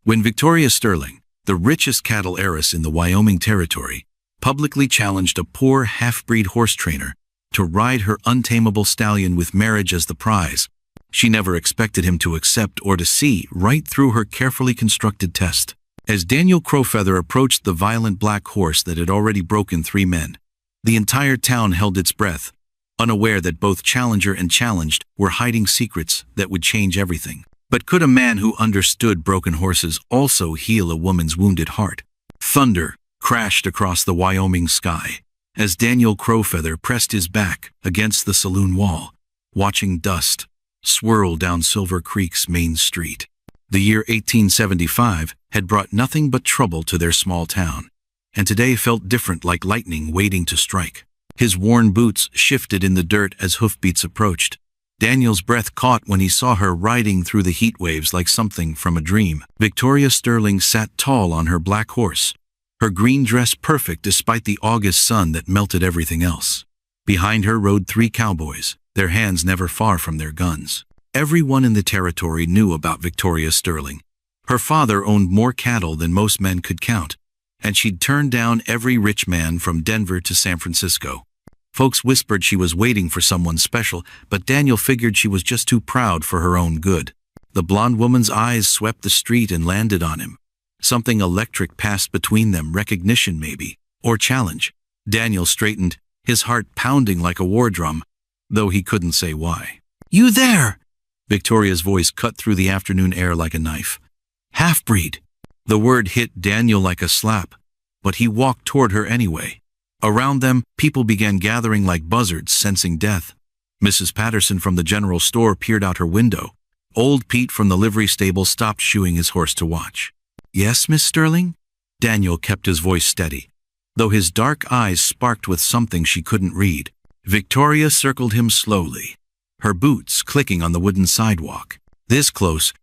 When Victoria Sterling, the richest cattle heiress in the Wyoming Territory, publicly challenged a poor half-breed horse trainer to ride her untamable stallion with marriage as the prize, she never expected him to accept or to see right through her carefully constructed test. As Daniel Crowfeather approached the violent black horse that had already broken 3 men, the entire town held its breath, unaware that both challenger and challenged were hiding secrets that would change everything. But could a man who understood broken horses also heal a woman's wounded heart? Thunder crashed across the Wyoming sky as Daniel Crowfeather pressed his back against the saloon wall, watching dust swirl down Silver Creek's main street. The year 1875 had brought nothing but trouble to their small town, and today felt different, like lightning waiting to strike. His worn boots shifted in the dirt as hoofbeats approached. Daniel's breath caught when he saw her riding through the heat waves like something from a dream. Victoria Sterling sat tall on her black horse, her green dress perfect despite the August sun that melted everything else. Behind her rode 3 cowboys, their hands never far from their guns. Everyone in the territory knew about Victoria Sterling. Her father owned more cattle than most men could count, and she'd turned down every rich man from Denver to San Francisco. Folks whispered she was waiting for someone special, but Daniel figured she was just too proud for her own good. The blonde woman's eyes swept the street and landed on him. Something electric passed between them, recognition maybe, or challenge. Daniel straightened, his heart pounding like a war drum, though he couldn't say why. "You there!" Victoria's voice cut through the afternoon air like a knife. "Half-breed." The word hit Daniel like a slap, but he walked toward her anyway. Around them, people began gathering like buzzards, sensing death. Mrs. Patterson from the general store peered out her window. Old Pete from the livery stable stopped shoeing his horse to watch. "Yes, Miss Sterling?" Daniel kept his voice steady, though his dark eyes sparked with something she couldn't read. Victoria circled him slowly, her boots clicking on the wooden sidewalk. This close,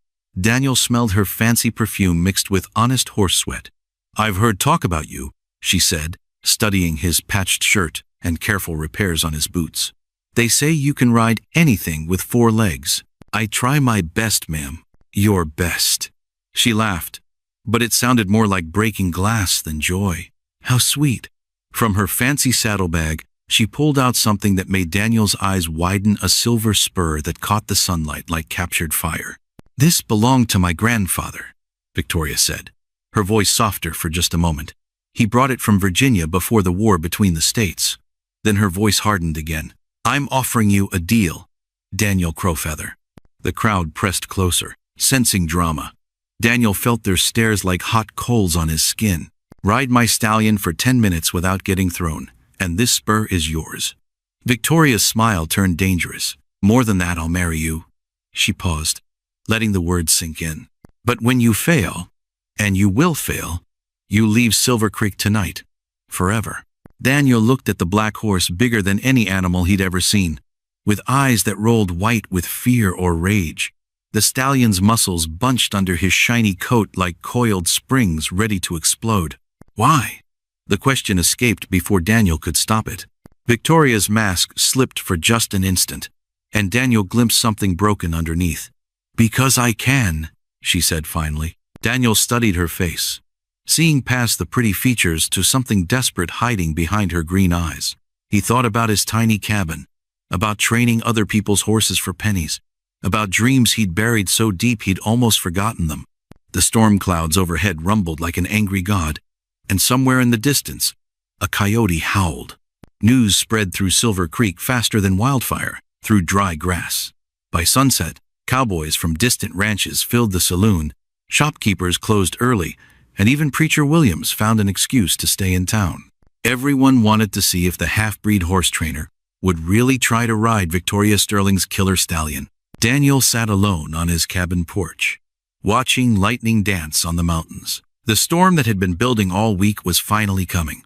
Daniel smelled her fancy perfume mixed with honest horse sweat. "I've heard talk about you," she said, studying his patched shirt and careful repairs on his boots. "They say you can ride anything with 4 legs. I try my best, ma'am." "Your best." She laughed, but it sounded more like breaking glass than joy. "How sweet." From her fancy saddlebag, she pulled out something that made Daniel's eyes widen, a silver spur that caught the sunlight like captured fire. "This belonged to my grandfather," Victoria said, her voice softer for just a moment. "He brought it from Virginia before the war between the states." Then her voice hardened again. "I'm offering you a deal, Daniel Crowfeather." The crowd pressed closer, sensing drama. Daniel felt their stares like hot coals on his skin. "Ride my stallion for 10 minutes without getting thrown, and this spur is yours." Victoria's smile turned dangerous. "More than that, I'll marry you." She paused, letting the words sink in. "But when you fail, and you will fail, you leave Silver Creek tonight, forever." Daniel looked at the black horse, bigger than any animal he'd ever seen, with eyes that rolled white with fear or rage. The stallion's muscles bunched under his shiny coat like coiled springs ready to explode. "Why?" The question escaped before Daniel could stop it. Victoria's mask slipped for just an instant, and Daniel glimpsed something broken underneath. "Because I can," she said finally. Daniel studied her face, seeing past the pretty features to something desperate hiding behind her green eyes. He thought about his tiny cabin, about training other people's horses for pennies, about dreams he'd buried so deep he'd almost forgotten them. The storm clouds overhead rumbled like an angry god, and somewhere in the distance, a coyote howled. News spread through Silver Creek faster than wildfire, through dry grass. By sunset, cowboys from distant ranches filled the saloon, shopkeepers closed early, and even Preacher Williams found an excuse to stay in town. Everyone wanted to see if the half-breed horse trainer would really try to ride Victoria Sterling's killer stallion. Daniel sat alone on his cabin porch, watching lightning dance on the mountains. The storm that had been building all week was finally coming,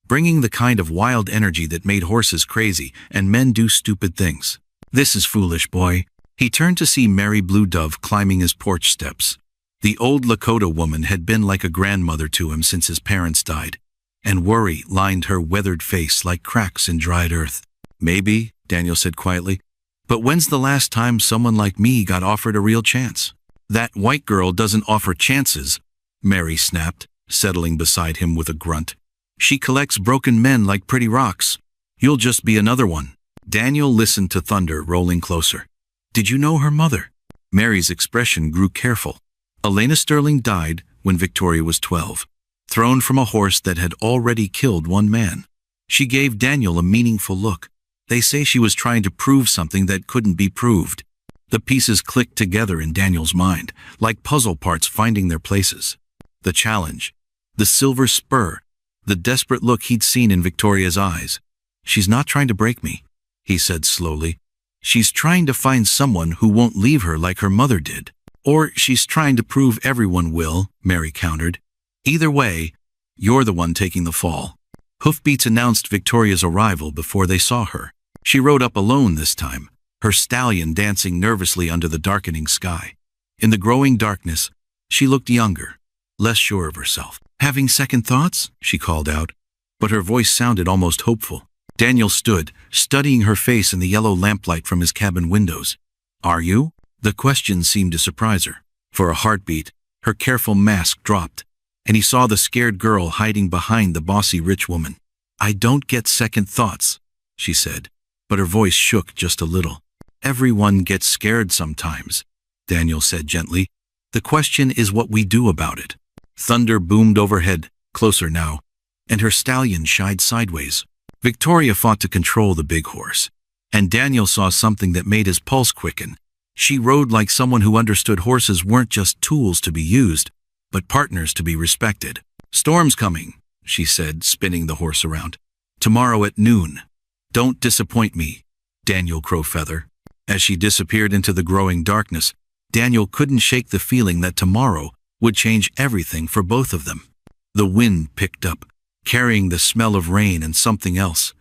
bringing the kind of wild energy that made horses crazy and men do stupid things. "This is foolish, boy." He turned to see Mary Blue Dove climbing his porch steps. The old Lakota woman had been like a grandmother to him since his parents died, and worry lined her weathered face like cracks in dried earth. "Maybe," Daniel said quietly, "but when's the last time someone like me got offered a real chance?" That white girl doesn't offer chances, Mary snapped, settling beside him with a grunt. She collects broken men like pretty rocks. You'll just be another one. Daniel listened to thunder rolling closer. Did you know her mother? Mary's expression grew careful. Elena Sterling died when Victoria was 12, thrown from a horse that had already killed one man. She gave Daniel a meaningful look. They say she was trying to prove something that couldn't be proved. The pieces clicked together in Daniel's mind, like puzzle parts finding their places. The challenge, the silver spur, the desperate look he'd seen in Victoria's eyes. She's not trying to break me, he said slowly. She's trying to find someone who won't leave her like her mother did. Or she's trying to prove everyone will, Mary countered. Either way, you're the one taking the fall. Hoofbeats announced Victoria's arrival before they saw her. She rode up alone this time, her stallion dancing nervously under the darkening sky. In the growing darkness, she looked younger, less sure of herself. Having second thoughts? She called out, but her voice sounded almost hopeful. Daniel stood, studying her face in the yellow lamplight from his cabin windows. Are you? The question seemed to surprise her. For a heartbeat, her careful mask dropped, and he saw the scared girl hiding behind the bossy rich woman. I don't get second thoughts, she said, but her voice shook just a little. Everyone gets scared sometimes, Daniel said gently. The question is what we do about it. Thunder boomed overhead, closer now, and her stallion shied sideways. Victoria fought to control the big horse, and Daniel saw something that made his pulse quicken. She rode like someone who understood horses weren't just tools to be used, but partners to be respected. Storm's coming, she said, spinning the horse around. Tomorrow at noon. Don't disappoint me, Daniel Crowfeather. As she disappeared into the growing darkness, Daniel couldn't shake the feeling that tomorrow would change everything for both of them. The wind picked up, carrying the smell of rain and something else,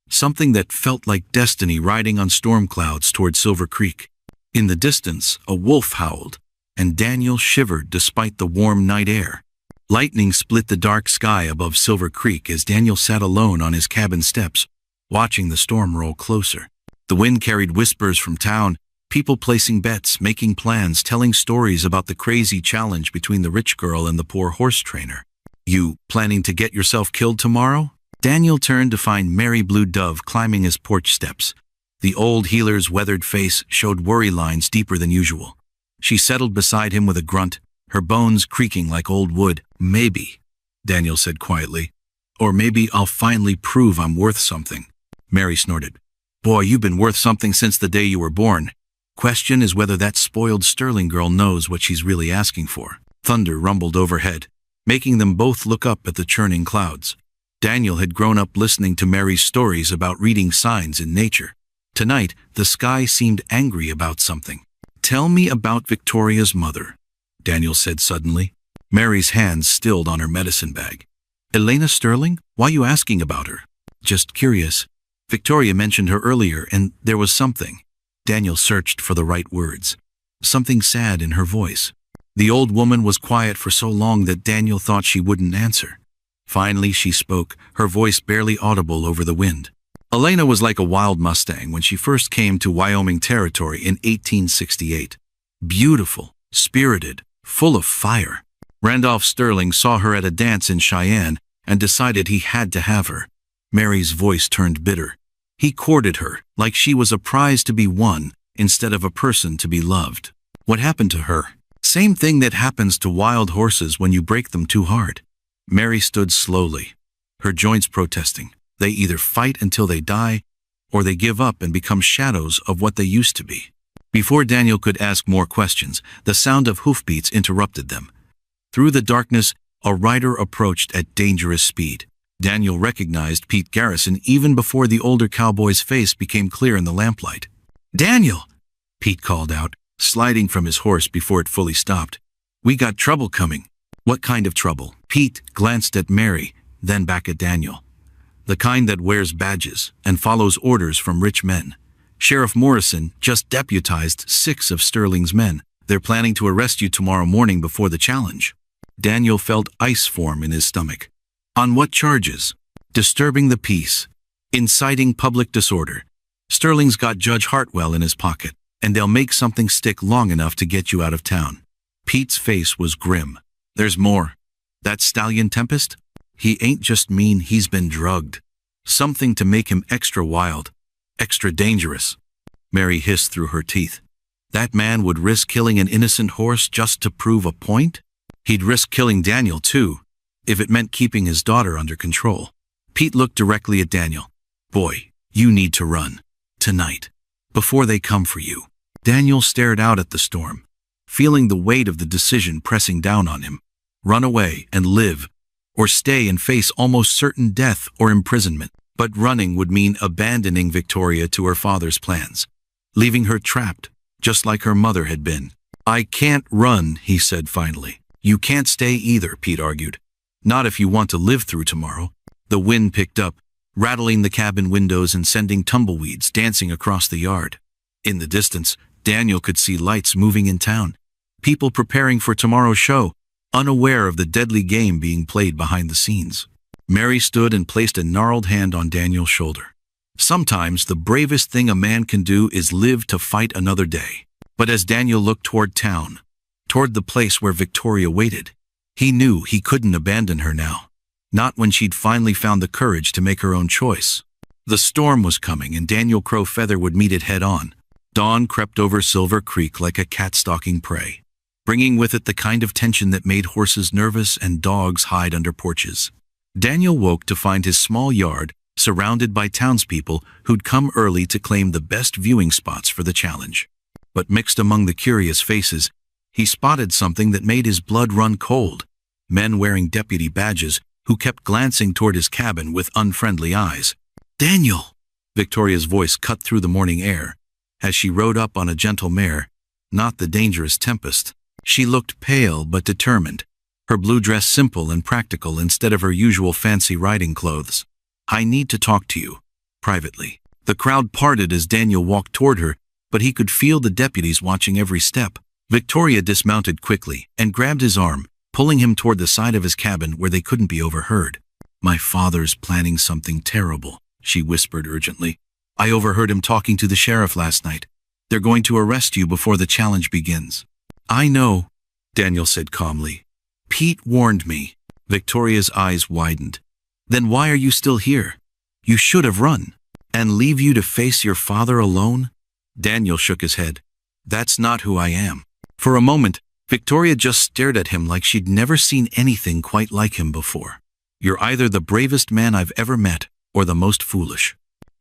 something that felt like destiny riding on storm clouds toward Silver Creek. In the distance, a wolf howled, and Daniel shivered despite the warm night air. Lightning split the dark sky above Silver Creek as Daniel sat alone on his cabin steps, watching the storm roll closer. The wind carried whispers from town, people placing bets, making plans, telling stories about the crazy challenge between the rich girl and the poor horse trainer. You planning to get yourself killed tomorrow? Daniel turned to find Mary Blue Dove climbing his porch steps. The old healer's weathered face showed worry lines deeper than usual. She settled beside him with a grunt, her bones creaking like old wood. Maybe, Daniel said quietly. Or maybe I'll finally prove I'm worth something. Mary snorted. Boy, you've been worth something since the day you were born. Question is whether that spoiled Sterling girl knows what she's really asking for. Thunder rumbled overhead, making them both look up at the churning clouds. Daniel had grown up listening to Mary's stories about reading signs in nature. Tonight, the sky seemed angry about something. Tell me about Victoria's mother, Daniel said suddenly. Mary's hands stilled on her medicine bag. Elena Sterling? Why you asking about her? Just curious. Victoria mentioned her earlier, and there was something. Daniel searched for the right words. Something sad in her voice. The old woman was quiet for so long that Daniel thought she wouldn't answer. Finally she spoke, her voice barely audible over the wind. Elena was like a wild Mustang when she first came to Wyoming territory in 1868. Beautiful, spirited, full of fire. Randolph Sterling saw her at a dance in Cheyenne and decided he had to have her. Mary's voice turned bitter. He courted her like she was a prize to be won instead of a person to be loved. What happened to her? Same thing that happens to wild horses when you break them too hard. Mary stood slowly, her joints protesting. They either fight until they die, or they give up and become shadows of what they used to be. Before Daniel could ask more questions, the sound of hoofbeats interrupted them. Through the darkness, a rider approached at dangerous speed. Daniel recognized Pete Garrison even before the older cowboy's face became clear in the lamplight. Daniel! Pete called out, sliding from his horse before it fully stopped. We got trouble coming. What kind of trouble? Pete glanced at Mary, then back at Daniel. The kind that wears badges and follows orders from rich men. Sheriff Morrison just deputized 6 of Sterling's men. They're planning to arrest you tomorrow morning before the challenge. Daniel felt ice form in his stomach. On what charges? Disturbing the peace. Inciting public disorder. Sterling's got Judge Hartwell in his pocket, and they'll make something stick long enough to get you out of town. Pete's face was grim. There's more. That stallion Tempest? He ain't just mean, he's been drugged. Something to make him extra wild, extra dangerous. Mary hissed through her teeth. That man would risk killing an innocent horse just to prove a point? He'd risk killing Daniel too, if it meant keeping his daughter under control. Pete looked directly at Daniel. Boy, you need to run. Tonight. Before they come for you. Daniel stared out at the storm, feeling the weight of the decision pressing down on him. Run away and live, or stay and face almost certain death or imprisonment. But running would mean abandoning Victoria to her father's plans, leaving her trapped, just like her mother had been. I can't run, he said finally. You can't stay either, Pete argued. Not if you want to live through tomorrow. The wind picked up, rattling the cabin windows and sending tumbleweeds dancing across the yard. In the distance, Daniel could see lights moving in town. People preparing for tomorrow's show, unaware of the deadly game being played behind the scenes. Mary stood and placed a gnarled hand on Daniel's shoulder. Sometimes the bravest thing a man can do is live to fight another day. But as Daniel looked toward town, toward the place where Victoria waited, he knew he couldn't abandon her now. Not when she'd finally found the courage to make her own choice. The storm was coming and Daniel Crow Feather would meet it head on. Dawn crept over Silver Creek like a cat stalking prey, bringing with it the kind of tension that made horses nervous and dogs hide under porches. Daniel woke to find his small yard surrounded by townspeople who'd come early to claim the best viewing spots for the challenge. But mixed among the curious faces, he spotted something that made his blood run cold. Men wearing deputy badges who kept glancing toward his cabin with unfriendly eyes. Daniel! Victoria's voice cut through the morning air as she rode up on a gentle mare, not the dangerous Tempest. She looked pale but determined, her blue dress simple and practical instead of her usual fancy riding clothes. I need to talk to you, privately. The crowd parted as Daniel walked toward her, but he could feel the deputies watching every step. Victoria dismounted quickly and grabbed his arm, pulling him toward the side of his cabin where they couldn't be overheard. My father's planning something terrible, she whispered urgently. I overheard him talking to the sheriff last night. They're going to arrest you before the challenge begins. I know, Daniel said calmly. Pete warned me. Victoria's eyes widened. Then why are you still here? You should have run. And leave you to face your father alone? Daniel shook his head. That's not who I am. For a moment, Victoria just stared at him like she'd never seen anything quite like him before. You're either the bravest man I've ever met, or the most foolish.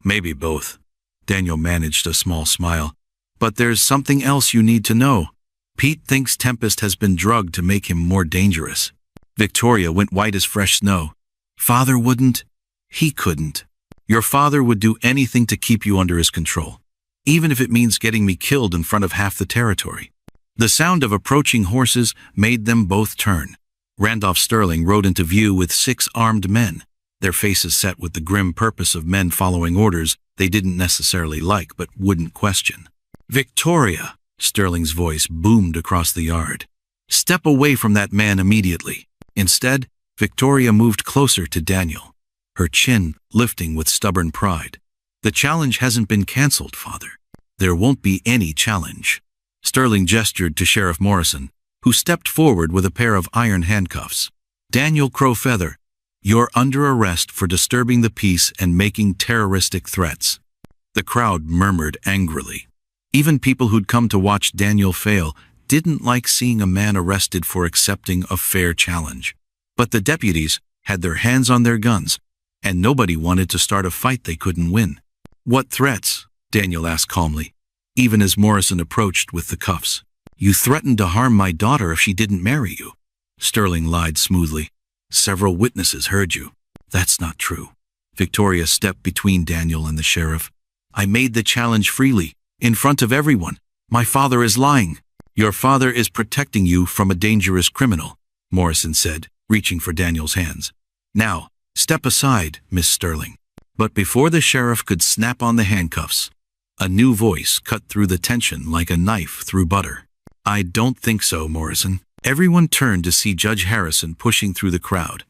Maybe both. Daniel managed a small smile. But there's something else you need to know. Pete thinks Tempest has been drugged to make him more dangerous. Victoria went white as fresh snow. Father wouldn't. He couldn't. Your father would do anything to keep you under his control, even if it means getting me killed in front of half the territory. The sound of approaching horses made them both turn. Randolph Sterling rode into view with 6 armed men, their faces set with the grim purpose of men following orders they didn't necessarily like but wouldn't question. Victoria! Sterling's voice boomed across the yard. Step away from that man immediately. Instead, Victoria moved closer to Daniel, her chin lifting with stubborn pride. The challenge hasn't been canceled, Father. There won't be any challenge. Sterling gestured to Sheriff Morrison, who stepped forward with a pair of iron handcuffs. Daniel Crow Feather, you're under arrest for disturbing the peace and making terroristic threats. The crowd murmured angrily. Even people who'd come to watch Daniel fail didn't like seeing a man arrested for accepting a fair challenge. But the deputies had their hands on their guns, and nobody wanted to start a fight they couldn't win. What threats? Daniel asked calmly, even as Morrison approached with the cuffs. You threatened to harm my daughter if she didn't marry you. Sterling lied smoothly. Several witnesses heard you. That's not true. Victoria stepped between Daniel and the sheriff. I made the challenge freely, in front of everyone. My father is lying. Your father is protecting you from a dangerous criminal, Morrison said, reaching for Daniel's hands. Now, step aside, Miss Sterling. But before the sheriff could snap on the handcuffs, a new voice cut through the tension like a knife through butter. I don't think so, Morrison. Everyone turned to see Judge Harrison pushing through the crowd,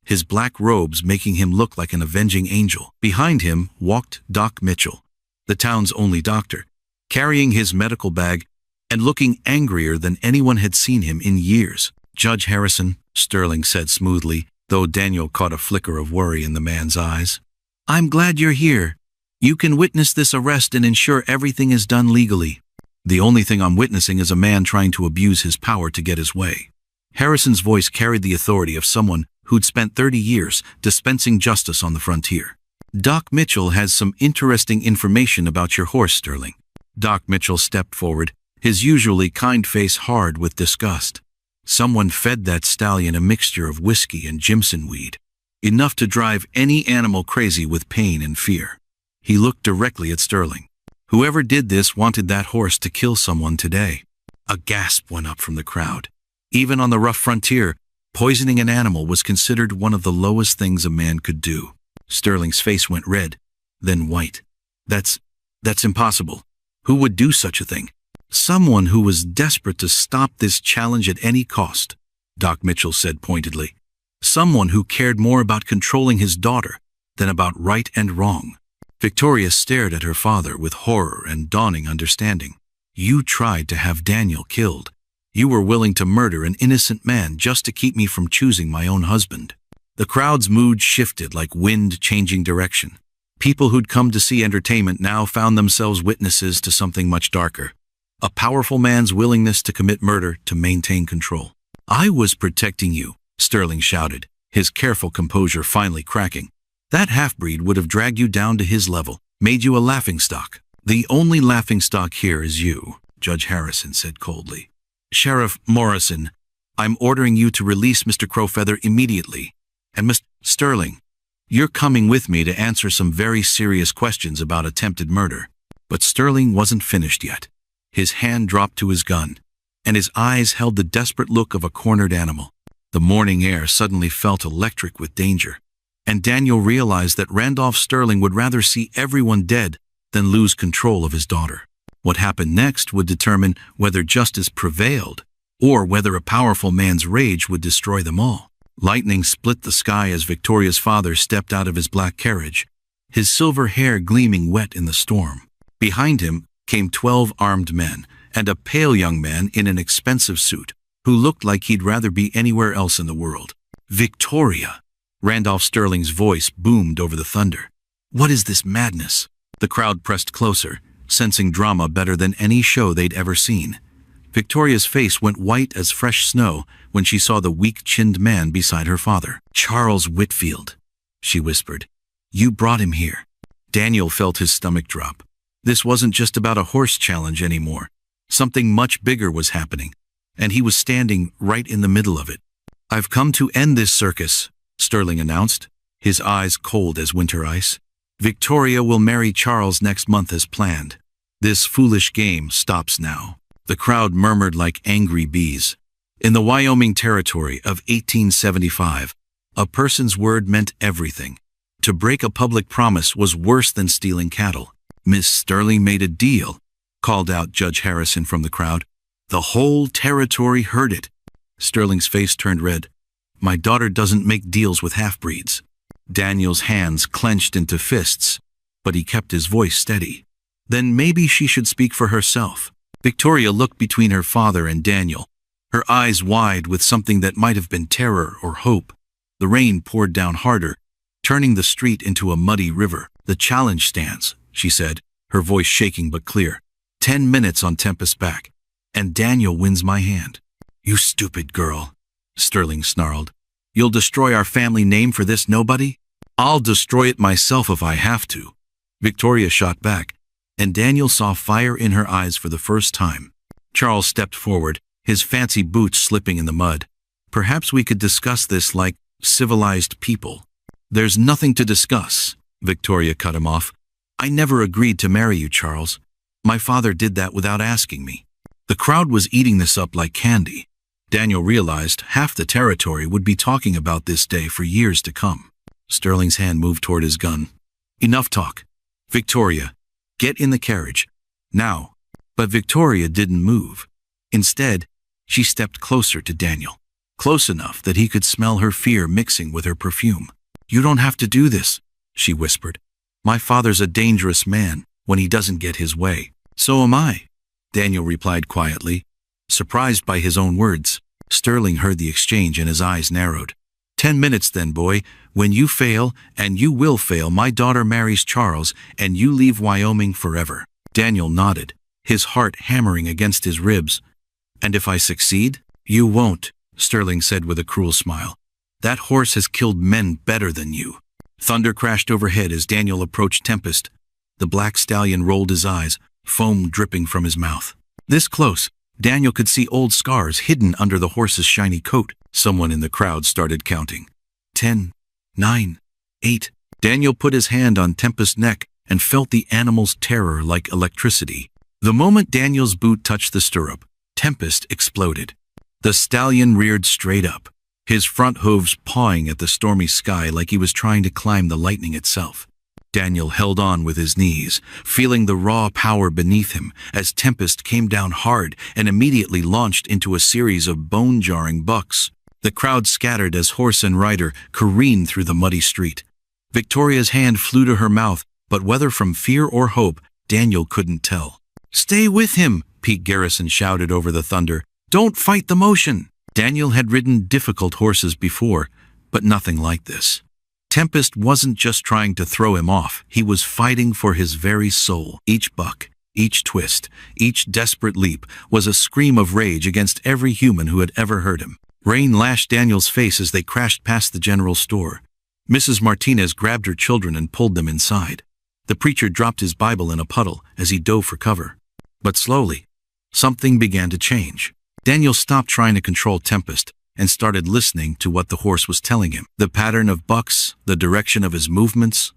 his black robes making him look like an avenging angel. Behind him walked Doc Mitchell, the town's only doctor, carrying his medical bag and looking angrier than anyone had seen him in years. "Judge Harrison," Sterling said smoothly, though Daniel caught a flicker of worry in the man's eyes. "I'm glad you're here. You can witness this arrest and ensure everything is done legally." "The only thing I'm witnessing is a man trying to abuse his power to get his way." Harrison's voice carried the authority of someone who'd spent 30 years dispensing justice on the frontier. "Doc Mitchell has some interesting information about your horse, Sterling." Doc Mitchell stepped forward, his usually kind face hard with disgust. "Someone fed that stallion a mixture of whiskey and Jimson weed, enough to drive any animal crazy with pain and fear." He looked directly at Sterling. "Whoever did this wanted that horse to kill someone today." A gasp went up from the crowd. Even on the rough frontier, poisoning an animal was considered one of the lowest things a man could do. Sterling's face went red, then white. That's impossible. Who would do such a thing?" "Someone who was desperate to stop this challenge at any cost," Doc Mitchell said pointedly. "Someone who cared more about controlling his daughter than about right and wrong." Victoria stared at her father with horror and dawning understanding. "You tried to have Daniel killed. You were willing to murder an innocent man just to keep me from choosing my own husband." The crowd's mood shifted like wind changing direction. People who'd come to see entertainment now found themselves witnesses to something much darker. A powerful man's willingness to commit murder to maintain control. "I was protecting you," Sterling shouted, his careful composure finally cracking. "That half-breed would have dragged you down to his level, made you a laughingstock." "The only laughingstock here is you," Judge Harrison said coldly. "Sheriff Morrison, I'm ordering you to release Mr. Crowfeather immediately. And Mr. Sterling, you're coming with me to answer some very serious questions about attempted murder." But Sterling wasn't finished yet. His hand dropped to his gun, and his eyes held the desperate look of a cornered animal. The morning air suddenly felt electric with danger, and Daniel realized that Randolph Sterling would rather see everyone dead than lose control of his daughter. What happened next would determine whether justice prevailed, or whether a powerful man's rage would destroy them all. Lightning split the sky as Victoria's father stepped out of his black carriage, his silver hair gleaming wet in the storm. Behind him came 12 armed men, and a pale young man in an expensive suit, who looked like he'd rather be anywhere else in the world. "Victoria!" Randolph Sterling's voice boomed over the thunder. "What is this madness?" The crowd pressed closer, sensing drama better than any show they'd ever seen. Victoria's face went white as fresh snow when she saw the weak-chinned man beside her father. "Charles Whitfield," she whispered. "You brought him here." Daniel felt his stomach drop. This wasn't just about a horse challenge anymore. Something much bigger was happening, and he was standing right in the middle of it. "I've come to end this circus," Sterling announced, his eyes cold as winter ice. "Victoria will marry Charles next month as planned. This foolish game stops now." The crowd murmured like angry bees. In the Wyoming Territory of 1875, a person's word meant everything. To break a public promise was worse than stealing cattle. "Miss Sterling made a deal," called out Judge Harrison from the crowd. "The whole territory heard it." Sterling's face turned red. "My daughter doesn't make deals with half-breeds." Daniel's hands clenched into fists, but he kept his voice steady. "Then maybe she should speak for herself." Victoria looked between her father and Daniel, her eyes wide with something that might have been terror or hope. The rain poured down harder, turning the street into a muddy river. "The challenge stands," she said, her voice shaking but clear. 10 minutes on Tempest back, and Daniel wins my hand." "You stupid girl," Sterling snarled. "You'll destroy our family name for this nobody?" "I'll destroy it myself if I have to," Victoria shot back, and Daniel saw fire in her eyes for the first time. Charles stepped forward, his fancy boots slipping in the mud. "Perhaps we could discuss this like civilized people." "There's nothing to discuss," Victoria cut him off. "I never agreed to marry you, Charles. My father did that without asking me." The crowd was eating this up like candy. Daniel realized half the territory would be talking about this day for years to come. Sterling's hand moved toward his gun. "Enough talk. Victoria, get in the carriage. Now." But Victoria didn't move. Instead, she stepped closer to Daniel, close enough that he could smell her fear mixing with her perfume. "You don't have to do this," she whispered. "My father's a dangerous man when he doesn't get his way. So am I. Daniel replied quietly, surprised by his own words. Sterling heard the exchange and his eyes narrowed. 10 minutes then, boy. When you fail, and you will fail, my daughter marries Charles, and you leave Wyoming forever. Daniel nodded, his heart hammering against his ribs. And if I succeed? You won't, Sterling said with a cruel smile. That horse has killed men better than you. Thunder crashed overhead as Daniel approached Tempest. The black stallion rolled his eyes, foam dripping from his mouth. This close, Daniel could see old scars hidden under the horse's shiny coat. Someone in the crowd started counting. 10, 9, 8. Daniel put his hand on Tempest's neck and felt the animal's terror like electricity. The moment Daniel's boot touched the stirrup, Tempest exploded. The stallion reared straight up, his front hooves pawing at the stormy sky like he was trying to climb the lightning itself. Daniel held on with his knees, feeling the raw power beneath him as Tempest came down hard and immediately launched into a series of bone-jarring bucks. The crowd scattered as horse and rider careened through the muddy street. Victoria's hand flew to her mouth, but whether from fear or hope, Daniel couldn't tell. "Stay with him," Pete Garrison shouted over the thunder. "Don't fight the motion." Daniel had ridden difficult horses before, but nothing like this. Tempest wasn't just trying to throw him off, he was fighting for his very soul. Each buck, each twist, each desperate leap was a scream of rage against every human who had ever heard him. Rain lashed Daniel's face as they crashed past the general store. Mrs. Martinez grabbed her children and pulled them inside. The preacher dropped his Bible in a puddle as he dove for cover. But slowly, something began to change. Daniel stopped trying to control Tempest and started listening to what the horse was telling him. The pattern of bucks, the direction of his movements,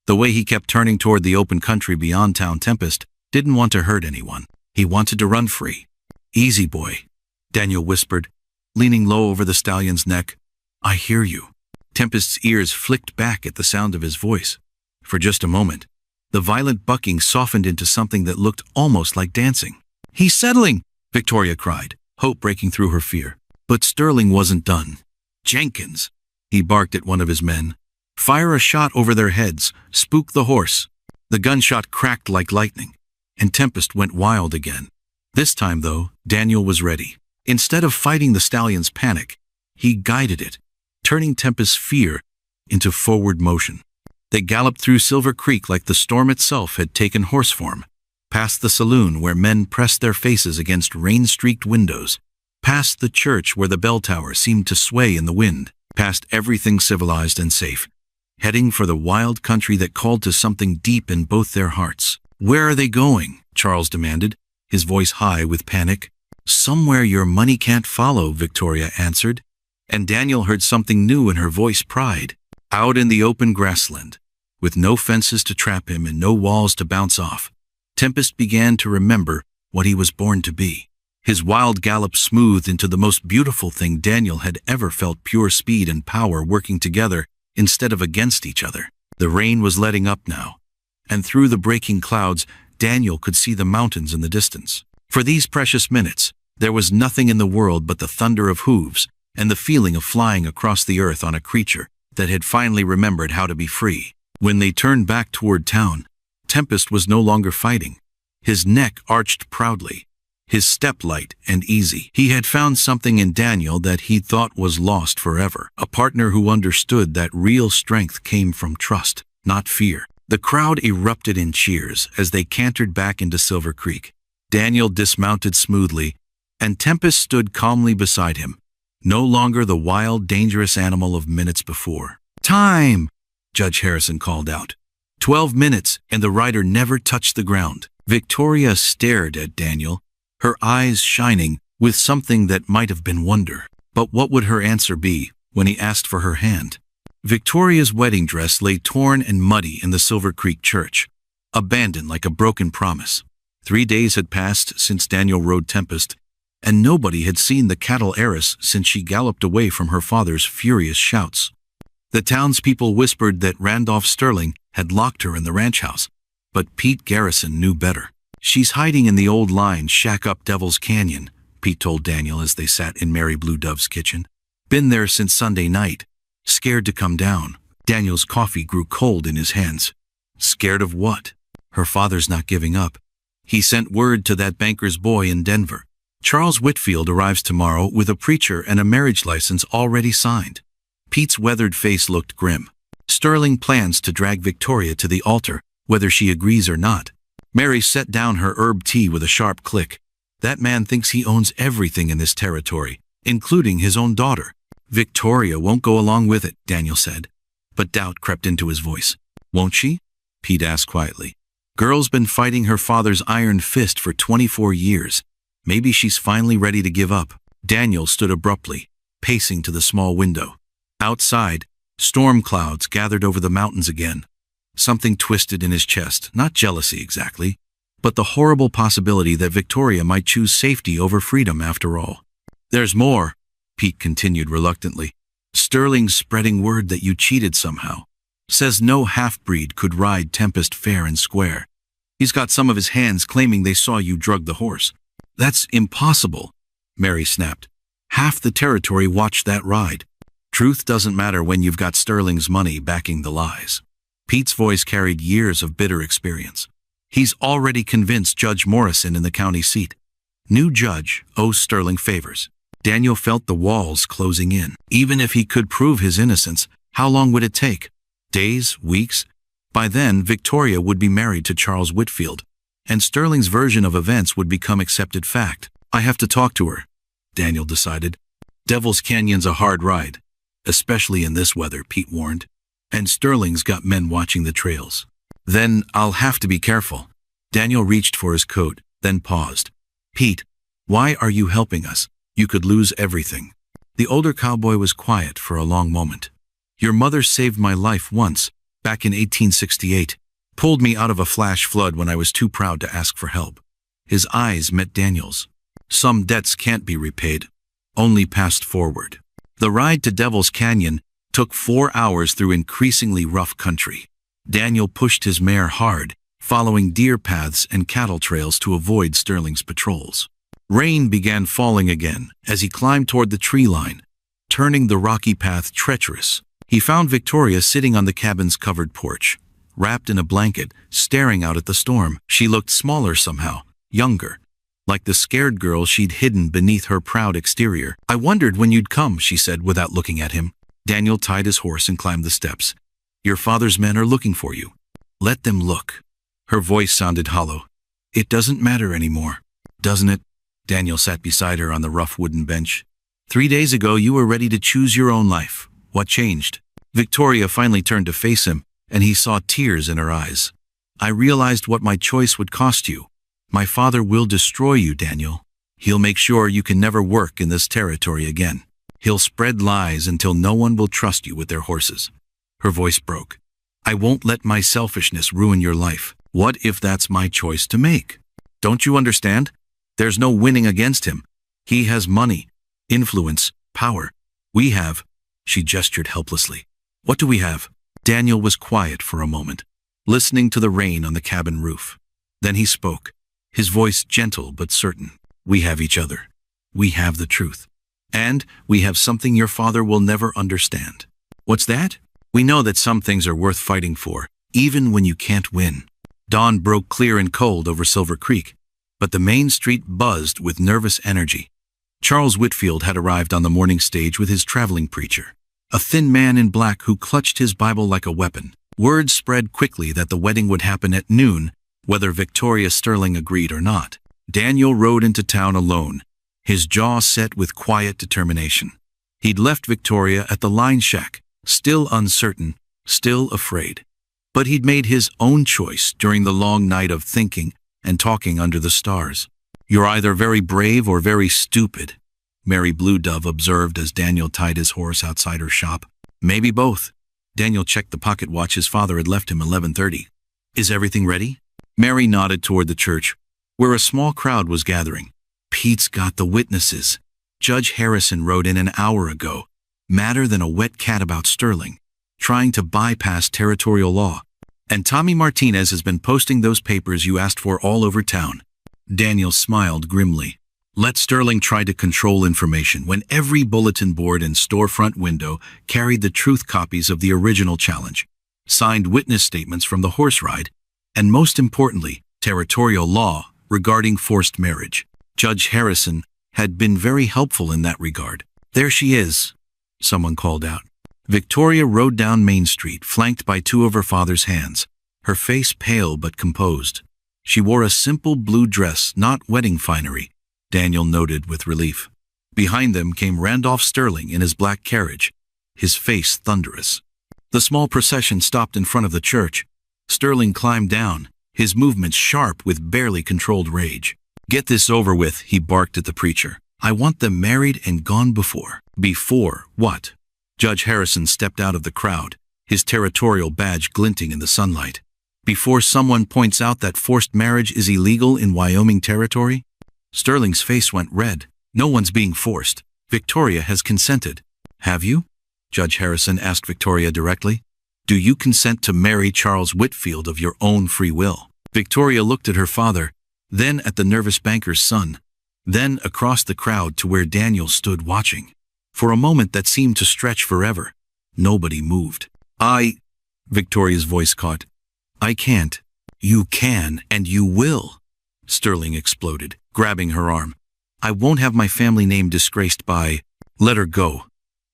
the way he kept turning toward the open country beyond town. Tempest didn't want to hurt anyone. He wanted to run free. "Easy, boy," Daniel whispered, leaning low over the stallion's neck. "I hear you." Tempest's ears flicked back at the sound of his voice. For just a moment, the violent bucking softened into something that looked almost like dancing. "He's settling!" Victoria cried, hope breaking through her fear. But Sterling wasn't done. "Jenkins," he barked at one of his men. "Fire a shot over their heads. Spook the horse." The gunshot cracked like lightning, and Tempest went wild again. This time, though, Daniel was ready. Instead of fighting the stallion's panic, he guided it, turning Tempest's fear into forward motion. They galloped through Silver Creek like the storm itself had taken horse form, past the saloon where men pressed their faces against rain-streaked windows, past the church where the bell tower seemed to sway in the wind, past everything civilized and safe, heading for the wild country that called to something deep in both their hearts. "Where are they going?" Charles demanded, his voice high with panic. "Somewhere your money can't follow," Victoria answered, and Daniel heard something new in her voice: pride. Out in the open grassland, with no fences to trap him and no walls to bounce off, Tempest began to remember what he was born to be. His wild gallop smoothed into the most beautiful thing Daniel had ever felt: pure speed and power working together instead of against each other. The rain was letting up now, and through the breaking clouds, Daniel could see the mountains in the distance. For these precious minutes, there was nothing in the world but the thunder of hooves and the feeling of flying across the earth on a creature that had finally remembered how to be free. When they turned back toward town, Tempest was no longer fighting. His neck arched proudly, his step light and easy. He had found something in Daniel that he thought was lost forever, a partner who understood that real strength came from trust, not fear. The crowd erupted in cheers as they cantered back into Silver Creek. Daniel dismounted smoothly, and Tempest stood calmly beside him, no longer the wild, dangerous animal of minutes before. "Time!" Judge Harrison called out. 12 minutes, and the rider never touched the ground. Victoria stared at Daniel, her eyes shining with something that might have been wonder. But what would her answer be when he asked for her hand? Victoria's wedding dress lay torn and muddy in the Silver Creek church, abandoned like a broken promise. 3 days had passed since Daniel rode Tempest, and nobody had seen the cattle heiress since she galloped away from her father's furious shouts. The townspeople whispered that Randolph Sterling had locked her in the ranch house, but Pete Garrison knew better. "She's hiding in the old line shack up Devil's Canyon," Pete told Daniel as they sat in Mary Blue Dove's kitchen. "Been there since Sunday night. Scared to come down." Daniel's coffee grew cold in his hands. Scared of what? Her father's not giving up. He sent word to that banker's boy in Denver. Charles Whitfield arrives tomorrow with a preacher and a marriage license already signed. Pete's weathered face looked grim. Sterling plans to drag Victoria to the altar, whether she agrees or not. Mary set down her herb tea with a sharp click. That man thinks he owns everything in this territory, including his own daughter. Victoria won't go along with it, Daniel said. But doubt crept into his voice. Won't she? Pete asked quietly. Girl's been fighting her father's iron fist for 24 years. Maybe she's finally ready to give up. Daniel stood abruptly, pacing to the small window. Outside, storm clouds gathered over the mountains again. Something twisted in his chest, not jealousy exactly, but the horrible possibility that Victoria might choose safety over freedom after all. There's more, Pete continued reluctantly. Sterling's spreading word that you cheated somehow. Says no half-breed could ride Tempest fair and square. He's got some of his hands claiming they saw you drug the horse. That's impossible, Mary snapped. Half the territory watched that ride. Truth doesn't matter when you've got Sterling's money backing the lies. Pete's voice carried years of bitter experience. He's already convinced Judge Morrison in the county seat. New judge owes Sterling favors. Daniel felt the walls closing in. Even if he could prove his innocence, how long would it take? Days? Weeks? By then, Victoria would be married to Charles Whitfield, and Sterling's version of events would become accepted fact. I have to talk to her, Daniel decided. Devil's Canyon's a hard ride, especially in this weather, Pete warned. And Sterling's got men watching the trails. Then I'll have to be careful. Daniel reached for his coat, then paused. Pete, why are you helping us? You could lose everything. The older cowboy was quiet for a long moment. Your mother saved my life once, back in 1868. Pulled me out of a flash flood when I was too proud to ask for help. His eyes met Daniel's. Some debts can't be repaid, only passed forward. The ride to Devil's Canyon took 4 hours through increasingly rough country. Daniel pushed his mare hard, following deer paths and cattle trails to avoid Sterling's patrols. Rain began falling again as he climbed toward the tree line, turning the rocky path treacherous. He found Victoria sitting on the cabin's covered porch, wrapped in a blanket, staring out at the storm. She looked smaller somehow, younger, like the scared girl she'd hidden beneath her proud exterior. I wondered when you'd come, she said without looking at him. Daniel tied his horse and climbed the steps. Your father's men are looking for you. Let them look. Her voice sounded hollow. It doesn't matter anymore, doesn't it? Daniel sat beside her on the rough wooden bench. 3 days ago, you were ready to choose your own life. What changed? Victoria finally turned to face him, and he saw tears in her eyes. I realized what my choice would cost you. My father will destroy you, Daniel. He'll make sure you can never work in this territory again. He'll spread lies until no one will trust you with their horses. Her voice broke. I won't let my selfishness ruin your life. What if that's my choice to make? Don't you understand? There's no winning against him. He has money, influence, power. We have. She gestured helplessly. What do we have? Daniel was quiet for a moment, listening to the rain on the cabin roof. Then he spoke, his voice gentle but certain. We have each other. We have the truth. And we have something your father will never understand. What's that? We know that some things are worth fighting for, even when you can't win. Dawn broke clear and cold over Silver Creek, but the main street buzzed with nervous energy. Charles Whitfield had arrived on the morning stage with his traveling preacher, a thin man in black who clutched his Bible like a weapon. Word spread quickly that the wedding would happen at noon, whether Victoria Sterling agreed or not. Daniel rode into town alone, his jaw set with quiet determination. He'd left Victoria at the line shack, still uncertain, still afraid. But he'd made his own choice during the long night of thinking and talking under the stars. You're either very brave or very stupid, Mary Blue Dove observed as Daniel tied his horse outside her shop. Maybe both. Daniel checked the pocket watch his father had left him 11:30. Is everything ready? Mary nodded toward the church, where a small crowd was gathering. Pete's got the witnesses. Judge Harrison rode in an hour ago, madder than a wet cat about Sterling, trying to bypass territorial law. And Tommy Martinez has been posting those papers you asked for all over town. Daniel smiled grimly. Let Sterling try to control information when every bulletin board and storefront window carried the truth copies of the original challenge, signed witness statements from the horse ride, and most importantly, territorial law regarding forced marriage. Judge Harrison had been very helpful in that regard. "There she is," someone called out. Victoria rode down Main Street, flanked by two of her father's hands, her face pale but composed. She wore a simple blue dress, not wedding finery, Daniel noted with relief. Behind them came Randolph Sterling in his black carriage, his face thunderous. The small procession stopped in front of the church. Sterling climbed down, his movements sharp with barely controlled rage. "Get this over with," he barked at the preacher. "I want them married and gone before." "Before what?" Judge Harrison stepped out of the crowd, his territorial badge glinting in the sunlight. "Before someone points out that forced marriage is illegal in Wyoming territory?" Sterling's face went red. "No one's being forced. Victoria has consented." "Have you?" Judge Harrison asked Victoria directly. "Do you consent to marry Charles Whitfield of your own free will?" Victoria looked at her father, then at the nervous banker's son, then across the crowd to where Daniel stood watching. For a moment that seemed to stretch forever, nobody moved. Victoria's voice caught. "I can't." "You can, and you will," Sterling exploded, grabbing her arm. "I won't have my family name disgraced by—" "Let her go."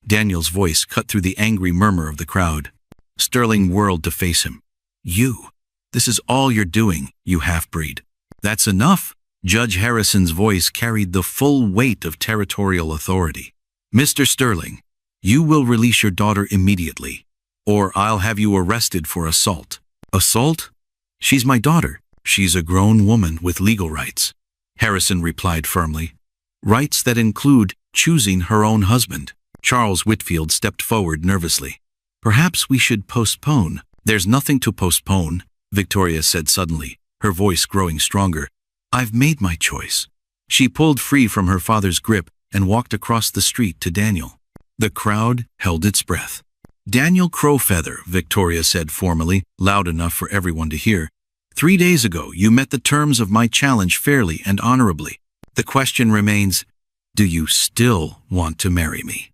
Daniel's voice cut through the angry murmur of the crowd. Sterling whirled to face him. "You. This is all you're doing, you half-breed." "That's enough." Judge Harrison's voice carried the full weight of territorial authority. "Mr. Sterling, you will release your daughter immediately, or I'll have you arrested for assault." "Assault? She's my daughter. She's a grown woman with legal rights," Harrison replied firmly. "Rights that include choosing her own husband." Charles Whitfield stepped forward nervously. "Perhaps we should postpone." "There's nothing to postpone," Victoria said suddenly, her voice growing stronger. "I've made my choice." She pulled free from her father's grip and walked across the street to Daniel. The crowd held its breath. "Daniel Crowfeather," Victoria said formally, loud enough for everyone to hear. "3 days ago you met the terms of my challenge fairly and honorably. The question remains, do you still want to marry me?"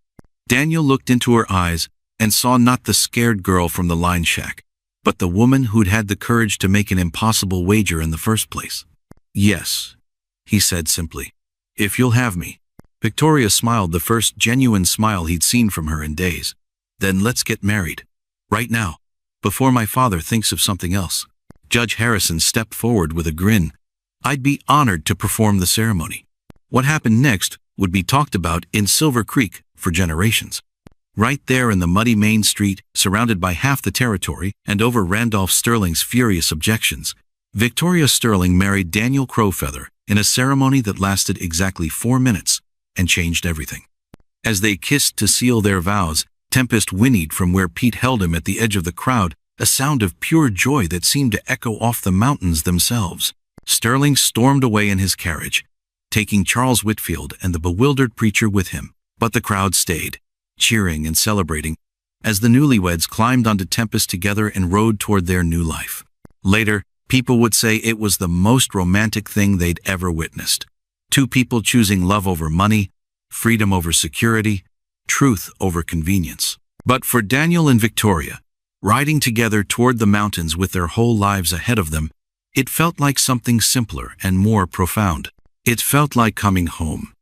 Daniel looked into her eyes and saw not the scared girl from the line shack, but the woman who'd had the courage to make an impossible wager in the first place. "Yes," he said simply, "if you'll have me." Victoria smiled, the first genuine smile he'd seen from her in days. "Then let's get married. Right now, before my father thinks of something else." Judge Harrison stepped forward with a grin. "I'd be honored to perform the ceremony." What happened next would be talked about in Silver Creek for generations. Right there in the muddy Main Street, surrounded by half the territory, and over Randolph Sterling's furious objections, Victoria Sterling married Daniel Crowfeather in a ceremony that lasted exactly 4 minutes and changed everything. As they kissed to seal their vows, Tempest whinnied from where Pete held him at the edge of the crowd, a sound of pure joy that seemed to echo off the mountains themselves. Sterling stormed away in his carriage, taking Charles Whitfield and the bewildered preacher with him. But the crowd stayed, cheering and celebrating, as the newlyweds climbed onto Tempest together and rode toward their new life. Later, people would say it was the most romantic thing they'd ever witnessed. 2 people choosing love over money, freedom over security, truth over convenience. But for Daniel and Victoria, riding together toward the mountains with their whole lives ahead of them, it felt like something simpler and more profound. It felt like coming home.